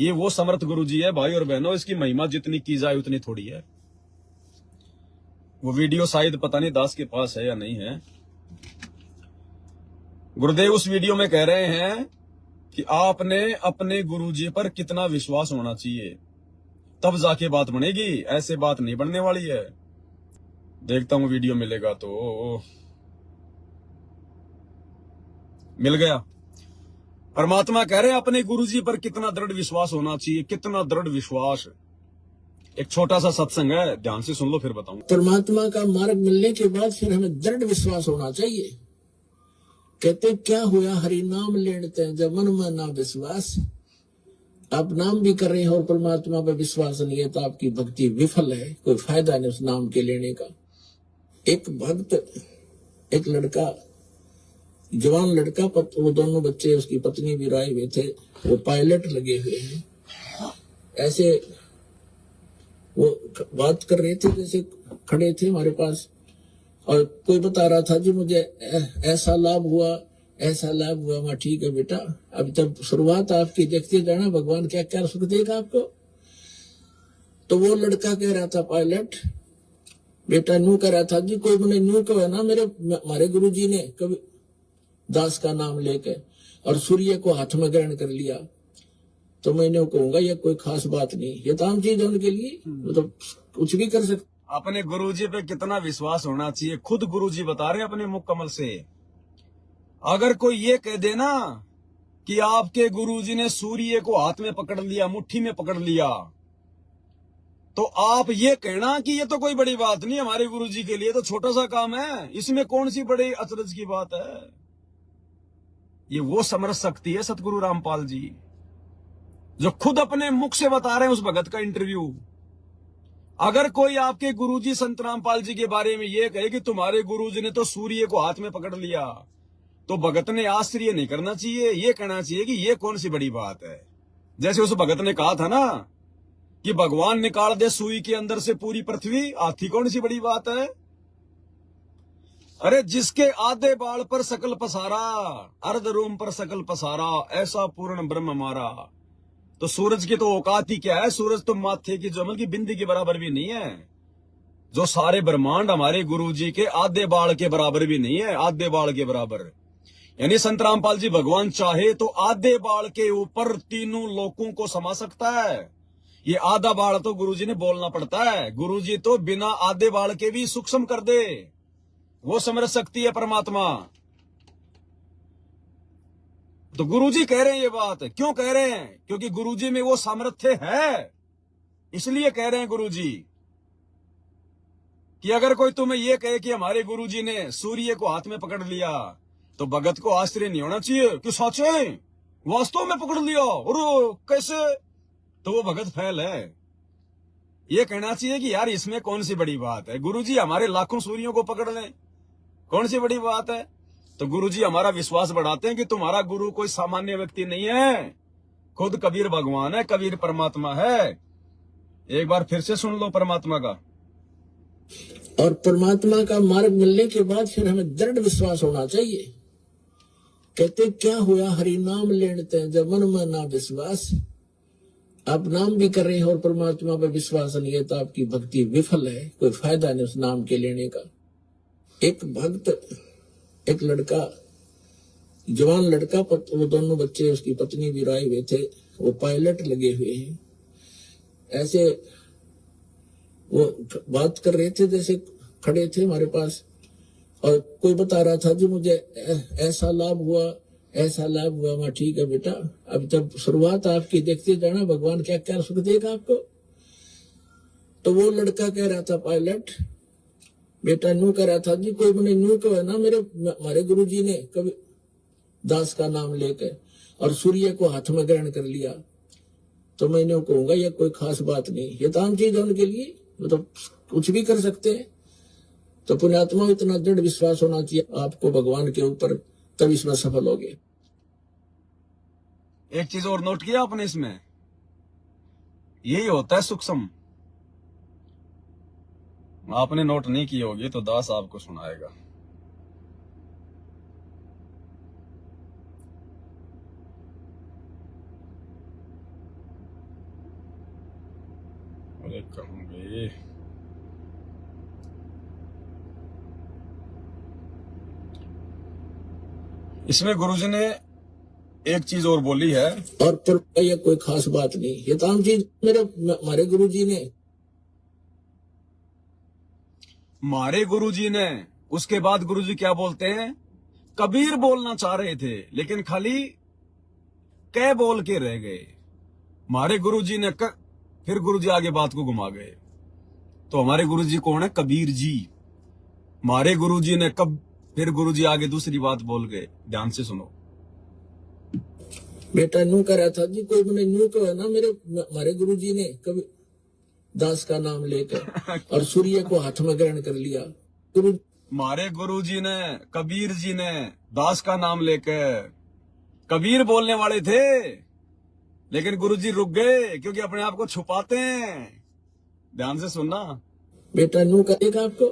ये वो समर्थ गुरु जी है भाई और बहनों, इसकी महिमा जितनी की जाए उतनी थोड़ी है। वो वीडियो शायद पता नहीं दास के पास है या नहीं है। गुरुदेव उस वीडियो में कह रहे हैं कि आपने अपने गुरु जी पर कितना विश्वास होना चाहिए, तब जाके बात बनेगी, ऐसे बात नहीं बनने वाली है। देखता हूं वीडियो मिलेगा तो। मिल गया। परमात्मा कह रहे हैं अपने गुरुजी पर कितना दृढ़ विश्वास होना चाहिए, कितना दृढ़ विश्वास। एक छोटा सा सत्संग है, ध्यान से सुन लो फिर बताऊं। परमात्मा का मार्ग मिलने के बाद फिर हमें दृढ़ विश्वास होना चाहिए। कहते क्या हुआ हरि नाम लेते जब मन में ना विश्वास। आप नाम भी कर रहे हैं और परमात्मा पर विश्वास नहीं है तो आपकी भक्ति विफल है, कोई फायदा नहीं उस नाम के लेने का। एक भक्त, एक लड़का, जवान लड़का, वो दोनों बच्चे, उसकी पत्नी भी राय हुए थे, वो पायलट लगे हुए हैं। ऐसे वो बात कर रहे थे, जैसे खड़े थे हमारे पास, और कोई बता रहा था जी मुझे ऐसा लाभ हुआ, ऐसा लाभ हुआ। मैं ठीक है बेटा, अभी तक शुरुआत आपकी, देखते जाना भगवान क्या क्या सुख देगा आपको। तो वो लड़का कह रहा था पायलट बेटा, नू कह रहा था जी कोई मैंने नू कहा ना, हमारे गुरु जी ने कभी दास का नाम लेके और सूर्य को हाथ में ग्रहण कर लिया, तो मैंने कहूंगा ये कोई खास बात नहीं, ये तो आम चीज उनके लिए, मतलब कुछ भी कर सकते। अपने गुरुजी पे कितना विश्वास होना चाहिए, खुद गुरुजी बता रहे हैं अपने मुख कमल से। अगर कोई ये कह देना कि आपके गुरुजी ने सूर्य को हाथ में पकड़ लिया, मुट्ठी में पकड़ लिया, तो आप ये कहना कि ये तो कोई बड़ी बात नहीं, हमारे गुरुजी के लिए तो छोटा सा काम है, इसमें कौन सी बड़ी अचरज की बात है। ये वो समर्थ शक्ति है सतगुरु रामपाल जी, जो खुद अपने मुख से बता रहे हैं उस भगत का इंटरव्यू। अगर कोई आपके गुरुजी संत रामपाल जी के बारे में ये कहे कि तुम्हारे गुरुजी ने तो सूर्य को हाथ में पकड़ लिया, तो भगत ने आश्चर्य नहीं करना चाहिए, ये कहना चाहिए कि ये कौन सी बड़ी बात है। जैसे उस भगत ने कहा था ना कि भगवान निकाल दे सुई के अंदर से पूरी पृथ्वी, हाथी कौन सी बड़ी बात है। अरे जिसके आधे बाल पर सकल पसारा, अर्ध रोम पर सकल पसारा, ऐसा पूर्ण ब्रह्म हमारा। तो सूरज की तो औकात ही क्या है, सूरज तो माथे की जमल की बिंदी के बराबर भी नहीं है। जो सारे ब्रह्मांड हमारे गुरुजी के आधे बाल के बराबर भी नहीं है, आधे बाल के बराबर। यानी संत रामपाल जी भगवान चाहे तो आधे बाल के ऊपर तीनों लोकों को समा सकता है। ये आधा बाल तो गुरुजी ने बोलना पड़ता है, गुरुजी तो बिना आधे बाल के भी सूक्ष्म कर दे, वो समर्थ शक्ति है परमात्मा। तो गुरुजी कह रहे हैं ये बात, क्यों कह रहे हैं, क्योंकि गुरुजी में वो सामर्थ्य है, इसलिए कह रहे हैं गुरुजी कि अगर कोई तुम्हें ये कहे कि हमारे गुरुजी ने सूर्य को हाथ में पकड़ लिया, तो भगत को आश्चर्य नहीं होना चाहिए कि सचे वास्तव में पकड़ लिया और कैसे, तो वो भगत फैल है। ये कहना चाहिए कि यार इसमें कौन सी बड़ी बात है, गुरुजी हमारे लाखों सूर्यों को पकड़ लें, कौन सी बड़ी बात है। तो गुरुजी हमारा विश्वास बढ़ाते हैं कि तुम्हारा गुरु कोई सामान्य व्यक्ति नहीं है, खुद कबीर भगवान है, कबीर परमात्मा है। एक बार फिर से सुन लो परमात्मा का। और परमात्मा का मार्ग मिलने के बाद फिर हमें दृढ़ विश्वास होना चाहिए। कहते क्या हुआ हरि नाम लेते जब मन में ना विश्वास। आप नाम भी कर रहे हैं और परमात्मा पर विश्वास नहीं है तो आपकी भक्ति विफल है, कोई फायदा नहीं उस नाम के लेने का। एक भक्त, एक लड़का, जवान लड़का, वो दोनों बच्चे, उसकी पत्नी भी राय हुए थे, वो पायलट लगे हुए हैं। ऐसे वो बात कर रहे थे, जैसे खड़े थे हमारे पास, और कोई बता रहा था जी मुझे ऐसा लाभ हुआ, ऐसा लाभ हुआ। मैं ठीक है बेटा, अभी तक शुरुआत आपकी, देखते जाना भगवान क्या क्या सुख देगा आपको। तो वो लड़का कह रहा था पायलट बेटा, नू कह रहा था जी कोई मैंने नू कहा ना, हमारे गुरुजी ने कभी दास का नाम लेके और सूर्य को हाथ में ग्रहण कर लिया, तो मैंने कहूंगा ये कोई खास बात नहीं, ये तो आम चीज है उनके लिए, मतलब कुछ भी कर सकते हैं। तो पुण्यात्मा इतना दृढ़ विश्वास होना चाहिए आपको भगवान के ऊपर, तब इसमें सफल होगे। एक चीज और नोट किया आपने इसमें, यही होता है सूक्ष्म। आपने नोट नहीं की होगी तो दास आपको सुनाएगा। अरे कहूंगे इसमें गुरुजी ने एक चीज और बोली है। और पर यह कोई खास बात नहीं, ये तमाम चीज हमारे गुरुजी ने उसके बाद गुरुजी क्या बोलते हैं, कबीर बोलना चाह रहे थे लेकिन खाली कै बोल के रह गए। हमारे गुरुजी ने फिर गुरुजी आगे बात को घुमा गए। तो हमारे गुरुजी कौन है? कबीर जी। हमारे गुरुजी ने फिर गुरुजी आगे दूसरी बात बोल गए, ध्यान से सुनो। बेटा न्यू कह रहा था जी, कोई मैंने न्यू कहा ना, हमारे गुरुजी ने कभी दास का नाम लेकर और सूर्य को हाथ में ग्रहण कर लिया। हमारे गुरुजी ने, कबीर जी ने दास का नाम लेकर, कबीर बोलने वाले थे लेकिन गुरुजी रुक गए क्योंकि अपने आप को छुपाते हैं। ध्यान से सुनना बेटा, न्यू करेगा आपको।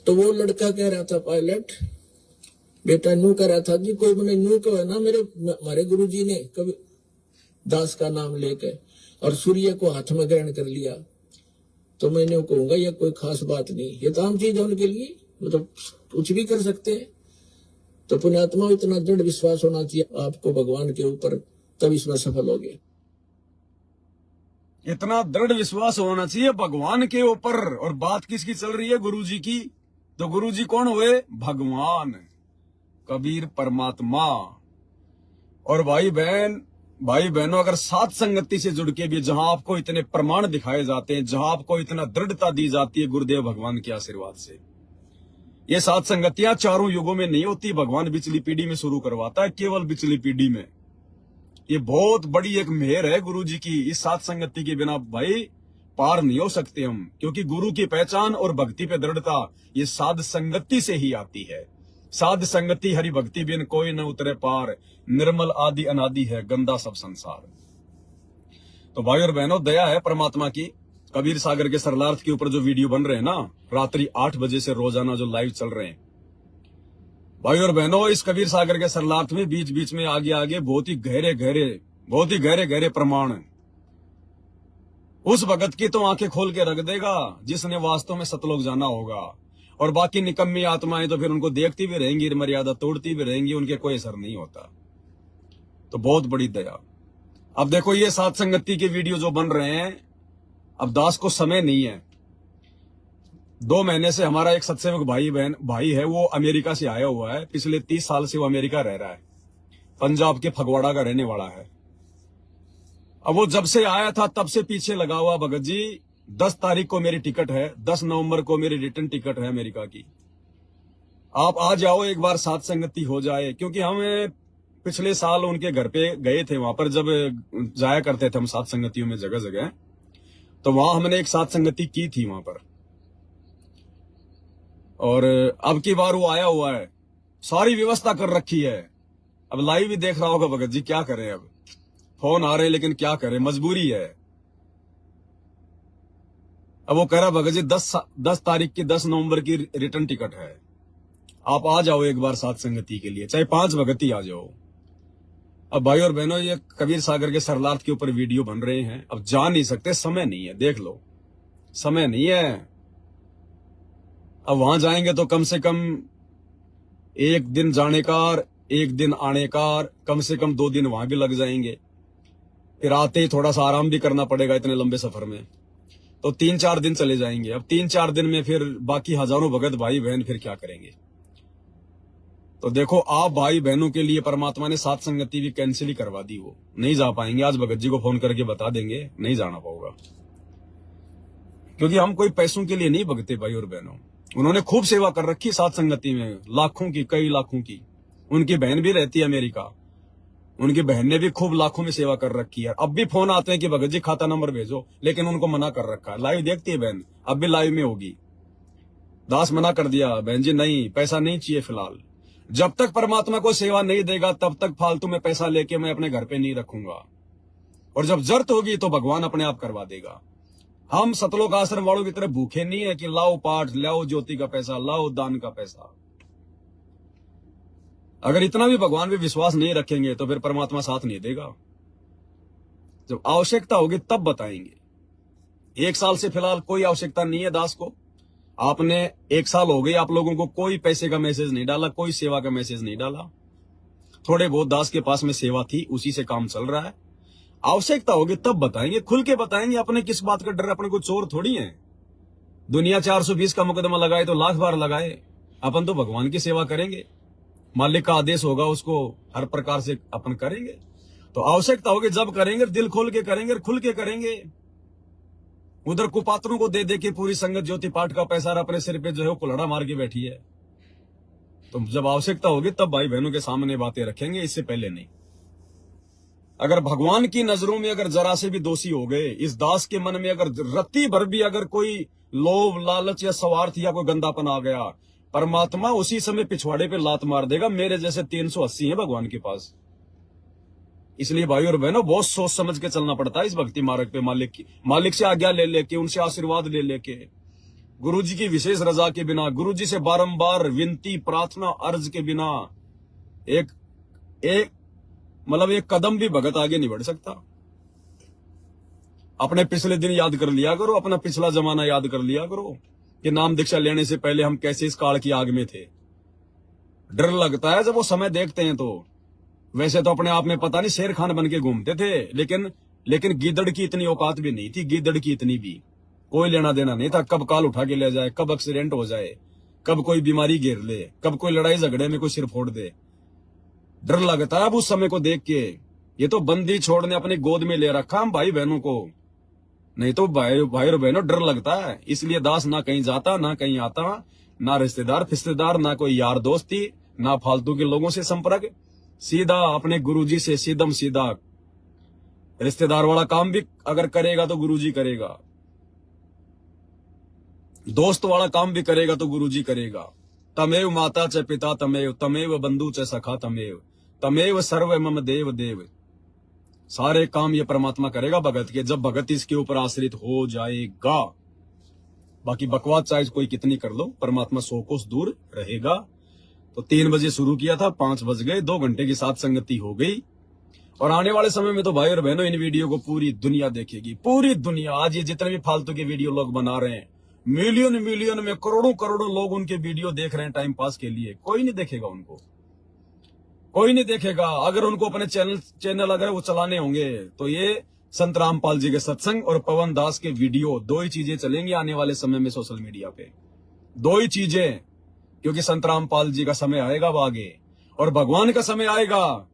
तो वो लड़का कह रहा था, पायलट बेटा न्यू कह रहा था जी, कोई मैंने न्यू कहा ना, हमारे गुरुजी ने कभी दास का नाम लेकर और सूर्य को हाथ में ग्रहण कर लिया। तो मैंने कहूंगा यह कोई खास बात नहीं, ये तमाम चीज उनके लिए मतलब कुछ भी कर सकते हैं। तो पुण्यात्मा, इतना दृढ़ विश्वास होना चाहिए आपको भगवान के ऊपर, तब इसमें सफल होगे। इतना दृढ़ विश्वास होना चाहिए भगवान के ऊपर। और बात किसकी चल रही है? गुरुजी की। तो गुरुजी कौन हुए? भगवान, कबीर परमात्मा। और भाई बहनों, अगर सात संगति से जुड़ के भी जहां आपको इतने प्रमाण दिखाए जाते हैं, जहां आपको इतना दृढ़ता दी जाती है गुरुदेव भगवान के आशीर्वाद से, ये सात संगतियां चारों युगों में नहीं होती, भगवान पिछली पीढ़ी में शुरू करवाता है, केवल पिछली पीढ़ी में। ये बहुत बड़ी एक मेहर है गुरु जी की। इस सात संगति के बिना भाई पार नहीं हो सकते हम, क्योंकि गुरु की पहचान और भक्ति पे दृढ़ता ये साध संगति से ही आती है। साध संगति हरि भक्ति बिन कोई न उतरे पार, निर्मल आदि अनादि है गंदा सब संसार। तो भाई और बहनों, दया है परमात्मा की। कबीर सागर के सरलार्थ के ऊपर जो वीडियो बन रहे हैं ना, रात्रि 8 बजे से रोजाना जो लाइव चल रहे हैं, भाई और बहनों, इस कबीर सागर के सरलार्थ में बीच बीच में आगे बहुत ही गहरे प्रमाण उस भगत की तो आंखें खोल के रख देगा जिसने वास्तव में सतलोक जाना होगा। और बाकी निकम्मी आत्माएं तो फिर उनको देखती भी रहेंगी, मर्यादा तोड़ती भी रहेंगी, उनके कोई असर नहीं होता। तो बहुत बड़ी दया। अब देखो, ये सात संगति के वीडियो जो बन रहे हैं, अब दास को समय नहीं है। 2 महीने से हमारा एक सत्सेवक भाई है, वो अमेरिका से आया हुआ है। पिछले 30 साल से वो अमेरिका रह रहा है, पंजाब के फगवाड़ा का रहने वाला है। अब वो जब से आया था तब से पीछे लगा हुआ, भगत जी 10 तारीख को मेरी टिकट है, 10 नवंबर को मेरी रिटर्न टिकट है अमेरिका की, आप आ जाओ, एक बार सात संगति हो जाए। क्योंकि हम पिछले साल उनके घर पे गए थे, वहां पर जब जाया करते थे हम सात संगतियों में जगह जगह, तो वहां हमने एक सात संगति की थी वहां पर। और अब की बार वो आया हुआ है, सारी व्यवस्था कर रखी है। अब लाइव भी देख रहा होगा भगत जी, क्या करें, अब फोन आ रहे हैं लेकिन क्या करें, मजबूरी है। अब वो कह रहा भगत जी 10 तारीख की 10 नवंबर की रिटर्न टिकट है, आप आ जाओ एक बार सात संगति के लिए, चाहे 5 भगत ही आ जाओ। अब भाई और बहनों, ये कबीर सागर के सरलार्थ के ऊपर वीडियो बन रहे हैं, अब जा नहीं सकते, समय नहीं है, देख लो समय नहीं है। अब वहां जाएंगे तो कम से कम 1 दिन जाने का, 1 दिन आने का, कम से कम 2 दिन वहां भी लग जाएंगे। फिर आते ही थोड़ा सा आराम भी करना पड़ेगा इतने लंबे सफर में, तो 3-4 दिन चले जाएंगे। अब 3-4 दिन में फिर बाकी हजारों भगत भाई बहन फिर क्या करेंगे। तो देखो, आप भाई बहनों के लिए परमात्मा ने सात संगति भी कैंसिल ही करवा दी, वो नहीं जा पाएंगे। आज भगत जी को फोन करके बता देंगे, नहीं जाना पाऊंगा, क्योंकि हम कोई पैसों के लिए नहीं भगते भाई और बहनों। उन्होंने खूब सेवा कर रखी सात संगति में, लाखों की, कई लाखों की। उनकी बहन भी रहती है अमेरिका, उनकी बहन ने भी खूब लाखों में सेवा कर रखी है। अब भी फोन आते हैं कि भगत जी खाता नंबर भेजो, लेकिन उनको मना कर रखा है। लाइव देखती है बहन, अब भी लाइव में होगी। दास मना कर दिया, बहन जी नहीं, पैसा नहीं चाहिए फिलहाल। जब तक परमात्मा को सेवा नहीं देगा तब तक फालतू में पैसा लेके मैं अपने घर पे नहीं रखूंगा, और जब जरूरत होगी तो भगवान अपने आप करवा देगा। हम सतलोक आश्रम वालों की तरह भूखे नहीं है कि लाओ पाठ, लाओ ज्योति का पैसा, लाओ दान का पैसा। अगर इतना भी भगवान पे विश्वास नहीं रखेंगे तो फिर परमात्मा साथ नहीं देगा। जब आवश्यकता होगी तब बताएंगे। 1 साल से फिलहाल कोई आवश्यकता नहीं है दास को। आपने 1 साल हो गई, आप लोगों को कोई पैसे का मैसेज नहीं डाला, कोई सेवा का मैसेज नहीं डाला। थोड़े बहुत दास के पास में सेवा थी, उसी से काम चल रहा है। आवश्यकता होगी तब बताएंगे, खुल के बताएंगे। अपने किस बात का डर, अपने को चोर थोड़ी है। दुनिया 420 का मुकदमा लगाए तो लाख बार लगाए, अपन तो भगवान की सेवा करेंगे। मालिक का आदेश होगा उसको हर प्रकार से अपन करेंगे। तो आवश्यकता होगी जब करेंगे, दिल खोल के करेंगे, खुल के करेंगे। उधर कुपात्रों को दे दे के पूरी संगत ज्योति पाठ का पैसा अपने सिर पे जो है वो कुल्हाड़ा मार के बैठी है। तो जब आवश्यकता होगी तब भाई बहनों के सामने बातें रखेंगे, इससे पहले नहीं। अगर भगवान की नजरों में अगर जरा से भी दोषी हो गए, इस दास के मन में अगर रत्ती भर भी अगर कोई लोभ लालच या स्वार्थ या कोई गंदापन आ गया, परमात्मा उसी समय पिछवाड़े पे लात मार देगा। मेरे जैसे 380 है भगवान के पास। इसलिए भाई और बहनों बहुत सोच समझ के चलना पड़ता है इस भक्ति मार्ग पे। मालिक से आज्ञा ले लेके, उनसे आशीर्वाद ले लेके, गुरुजी की विशेष रजा के बिना, गुरुजी से बारंबार विनती प्रार्थना अर्ज के बिना एक कदम भी भगत आगे नहीं बढ़ सकता। अपने पिछले दिन याद कर लिया करो, अपना पिछला जमाना याद कर लिया करो कि नाम दीक्षा लेने से पहले हम कैसे इस काल की आग में थे। डर लगता है जब वो समय देखते हैं तो। वैसे तो अपने आप में पता नहीं शेर खान बन के घूमते थे, लेकिन गीदड़ की इतनी औकात भी नहीं थी। गीदड़ की इतनी भी कोई लेना देना नहीं था। कब काल उठा के ले जाए, कब एक्सीडेंट हो जाए, कब कोई बीमारी घेर ले, कब कोई लड़ाई झगड़े में कोई सिर फोड़ दे। डर लगता है अब उस समय को देख के। ये तो बंदी छोड़ने अपनी गोद में ले रखा हम भाई बहनों को, नहीं तो भाई और बहनों डर लगता है। इसलिए दास ना कहीं जाता ना कहीं आता, ना रिश्तेदार फिश्तेदार, ना कोई यार दोस्ती, ना फालतू के लोगों से संपर्क। सीधा अपने गुरुजी से सीधम सीधा। रिश्तेदार वाला काम भी अगर करेगा तो गुरुजी करेगा, दोस्त वाला काम भी करेगा तो गुरुजी करेगा। तमेव माता च पिता तमेव, तमेव बंधु च सखा तमेव, तमेव सर्व मम देव देव। सारे काम ये परमात्मा करेगा भगत के, जब भगत इसके ऊपर आश्रित हो जाएगा। बाकी बकवास चाहे कोई कितनी कर लो, परमात्मा 100 कोस दूर रहेगा। तो 3 बजे शुरू किया था, 5 बज गए, 2 घंटे की साथ संगति हो गई। और आने वाले समय में तो भाई और बहनों इन वीडियो को पूरी दुनिया देखेगी, पूरी दुनिया। आज ये जितने भी फालतू के वीडियो लोग बना रहे हैं, मिलियन में करोड़ों लोग उनके वीडियो देख रहे हैं टाइम पास के लिए। कोई नहीं देखेगा उनको, कोई नहीं देखेगा। अगर उनको अपने चैनल अगर वो चलाने होंगे तो ये संत रामपाल जी के सत्संग और पवन दास के वीडियो, 2 ही चीजें चलेंगी आने वाले समय में सोशल मीडिया पे। 2 ही चीजें, क्योंकि संत रामपाल जी का समय आएगा अब आगे, और भगवान का समय आएगा।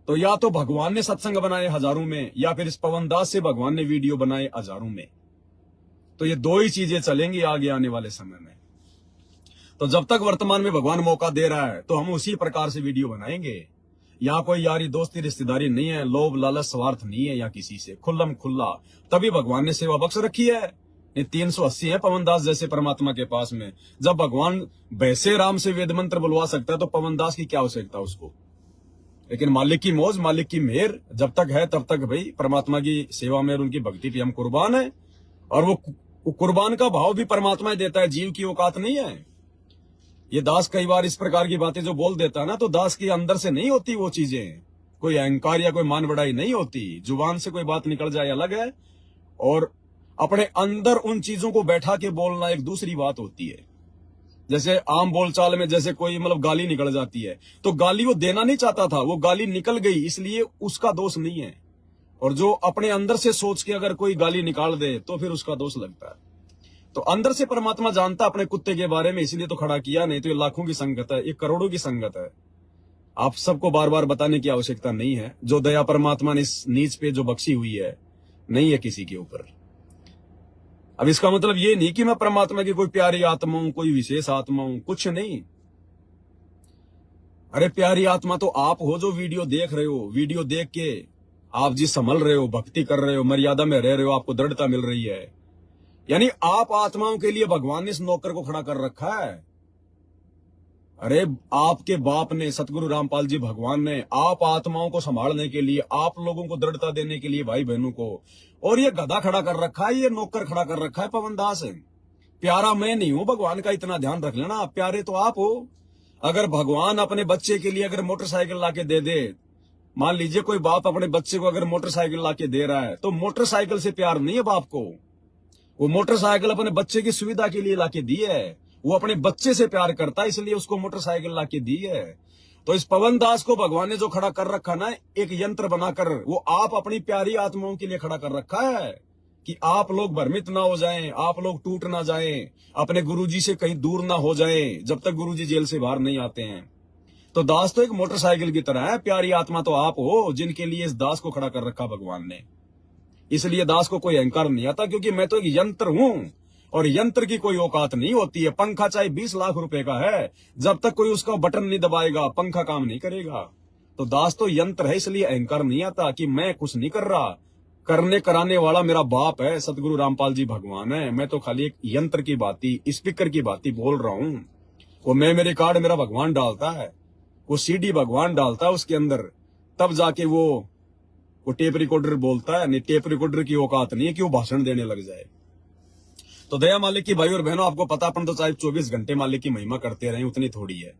तो या तो भगवान ने सत्संग बनाए हजारों में, या फिर इस पवन दास से भगवान ने वीडियो बनाए हजारों में। तो ये 2 ही चीजें चलेंगी आगे आने वाले समय में। तो जब तक वर्तमान में भगवान मौका दे रहा है तो हम उसी प्रकार से वीडियो बनाएंगे। यहाँ कोई यारी दोस्ती रिश्तेदारी नहीं है, लोभ लालच स्वार्थ नहीं है, या किसी से खुल्लम खुल्ला। तभी भगवान ने सेवा बख्श रखी है। ये 380 है पवन दास जैसे परमात्मा के पास में। जब भगवान वैसे राम से वेद मंत्र बुलवा सकता है तो पवन दास की क्या आवश्यकता उसको। लेकिन मालिक की मौज, मालिक की मेहर जब तक है तब तक भाई परमात्मा की सेवा में और उनकी भक्ति पे हम कुर्बान है। और वो कुर्बान का भाव भी परमात्मा देता है, जीव की औकात नहीं है। ये दास कई बार इस प्रकार की बातें जो बोल देता है ना, तो दास के अंदर से नहीं होती वो चीजें। कोई अहंकार या कोई मान बढ़ाई नहीं होती। जुबान से कोई बात निकल जाए अलग है, और अपने अंदर उन चीजों को बैठा के बोलना एक दूसरी बात होती है। जैसे आम बोलचाल में जैसे कोई गाली निकल जाती है, तो गाली वो देना नहीं चाहता था, वो गाली निकल गई, इसलिए उसका दोष नहीं है। और जो अपने अंदर से सोच के अगर कोई गाली निकाल दे तो फिर उसका दोष लगता है। तो अंदर से परमात्मा जानता अपने कुत्ते के बारे में, इसलिए तो खड़ा किया। नहीं तो ये लाखों की संगत है, ये करोड़ों की संगत है। आप सबको बार बार बताने की आवश्यकता नहीं है। जो दया परमात्मा ने इस नीच पे जो बख्शी हुई है, नहीं है किसी के ऊपर। अब इसका मतलब ये नहीं कि मैं परमात्मा की कोई प्यारी आत्मा हूं, कोई विशेष आत्मा हूं, कुछ नहीं। अरे प्यारी आत्मा तो आप हो जो वीडियो देख रहे हो। वीडियो देख के आप जी संभल रहे हो, भक्ति कर रहे हो, मर्यादा में रह रहे हो, आपको दृढ़ता मिल रही है। यानी आप आत्माओं के लिए भगवान ने इस नौकर को खड़ा कर रखा है। अरे आपके बाप ने, सतगुरु रामपाल जी भगवान ने, आप आत्माओं को संभालने के लिए, आप लोगों को दृढ़ता देने के लिए, भाई बहनों को, और ये गधा खड़ा कर रखा है, ये नौकर खड़ा कर रखा है पवन दास है। प्यारा मैं नहीं हूं, भगवान का इतना ध्यान रख लेना। प्यारे तो आप हो। अगर भगवान अपने बच्चे के लिए अगर मोटरसाइकिल लाके दे दे मान लीजिए कोई बाप अपने बच्चे को अगर मोटरसाइकिल लाके दे रहा है तो मोटरसाइकिल से प्यार नहीं है बाप को। वो मोटरसाइकिल अपने बच्चे की सुविधा के लिए लाके दी है, वो अपने बच्चे से प्यार करता है इसलिए उसको मोटरसाइकिल लाके दी है। तो इस पवन दास को भगवान ने जो खड़ा कर रखा ना एक यंत्र बनाकर, वो आप अपनी प्यारी आत्माओं के लिए खड़ा कर रखा है कि आप लोग भ्रमित ना हो जाएं, आप लोग टूट ना जाएं, अपने गुरुजी से कहीं दूर ना हो जाएं जब तक गुरुजी जेल से बाहर नहीं आते हैं। तो दास तो एक मोटरसाइकिल की तरह है, प्यारी आत्मा तो आप हो जिनके लिए इस दास को खड़ा कर रखा भगवान ने। इसलिए दास को कोई अहंकार नहीं आता, क्योंकि मैं तो एक यंत्र हूं और यंत्र की कोई औकात नहीं होती है। पंखा चाहे 20 लाख रुपए का है, जब तक कोई उसका बटन नहीं दबाएगा पंखा काम नहीं करेगा। तो दास तो यंत्र है, इसलिए अहंकार नहीं आता कि मैं कुछ नहीं कर रहा, करने कराने वाला मेरा बाप है, सतगुरु रामपाल जी भगवान है। मैं तो खाली एक यंत्र की बाती, स्पीकर की बाती बोल रहा हूं। वो मेरे कार्ड मेरा भगवान डालता है, वो सीडी भगवान डालता है उसके अंदर, तब जाके वो टेप रिकॉर्डर बोलता है। नहीं, टेप रिकॉर्डर की औकात नहीं है कि वो भाषण देने लग जाए। तो दया मालिक की भाई और बहनों, आपको पता, अपन तो चाहे 24 घंटे मालिक की महिमा करते रहे, उतनी थोड़ी है।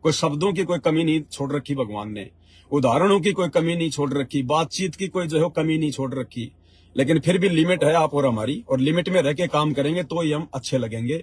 कोई शब्दों की कोई कमी नहीं छोड़ रखी भगवान ने, उदाहरणों की कोई कमी नहीं छोड़ रखी, बातचीत की कोई जो है कमी नहीं छोड़ रखी। लेकिन फिर भी लिमिट है आप और हमारी, और लिमिट में रह के काम करेंगे तो ही हम अच्छे लगेंगे।